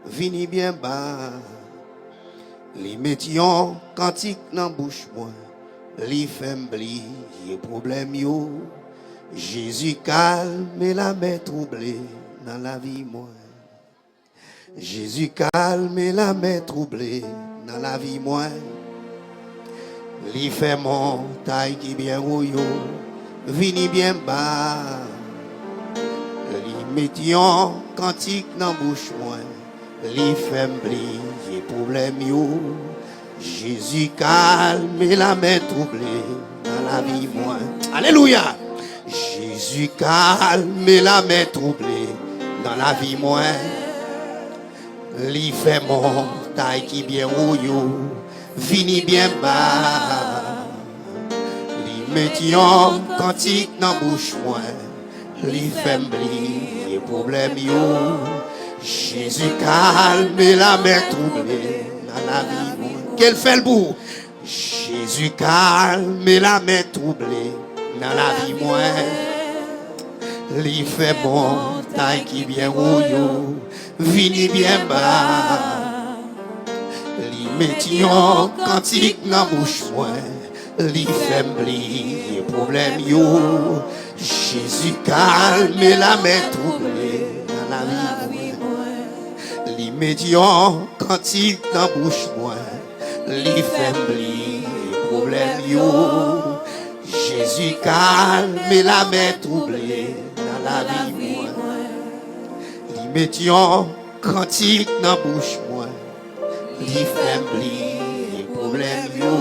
vini bien bas. Li mettions cantique dans bouche moi. Li fait m'blier problème yo. Jésus calme et la main troublée dans la vie moi. Jésus calme et la main troublée dans la vie moi. Li fait montagne qui bien haut yo, vini bien bas. Li mettions cantique dans bouche moi. Li fait m'blier problème yo. Jésus calme et la main troublée dans la vie moi. Alléluia. Jésus calme et la main troublée dans la vie moi. Li fait montagne qui bien haut yo, vini bien bas. Li mettions cantique dans bouche moi. Li fait m'blier problème yo. Jésus calme et la main troublée dans la vie moi. Qu'elle fait le bout. Jésus calme et la main troublée dans la vie moi. Li fait montagne qui bien haut yo, vini bien bas. Li mettions cantique dans bouche moi. Li fait m'blier problème yo. Jésus calme et la main troublée dans la vie moi. Li mettions cantique dans bouche moi. Li fait m'blier problème yo. Jésus calme et la main troublée dans la vie moi. Li mettions cantique dans bouche moi. Li fait m'blier problème yo.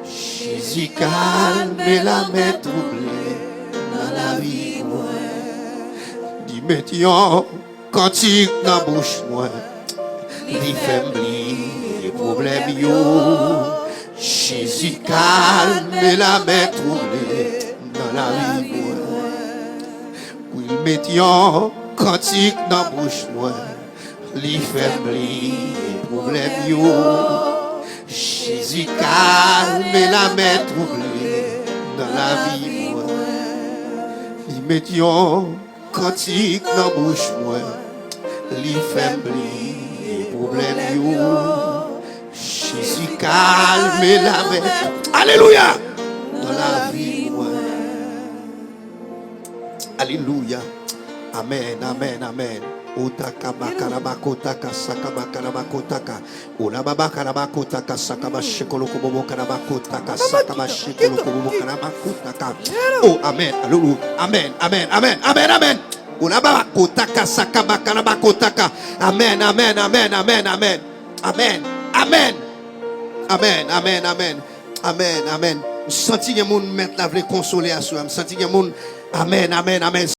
Jésus calme et la main troublée dans la vie moi. Li mettions cantique dans bouche moi. Li fait m'blier problème yo. Jésus calme et la main troublée dans la vie moi. Oui, mettions cantique dans bouche moi. Li fait m'blier problème yo. Jésus calme et la main troublée dans la vie moi. Li mettions cantique dans bouche moi. Li fait m'blier problème yo. Jésus calme et la main. Alléluia. Dans la vie moi. Alléluia. Amen, amen, amen. Otaka bakaramakotaka sakabakaramakotaka. Olababakaramakotaka sakabashekolokobobokarabakotaka sakabashekolokobobokarabakotaka. Oh, amen. Alléluia. Amen, amen, amen, amen, amen. Olababakotaka sakabakaramakotaka. Amen, amen, amen, amen, amen. Amen, amen. Amen, amen, amen. Amen, amen. Senti que moun mettre la vraie consoler à soi. Senti que moun. Amen, amen, amen.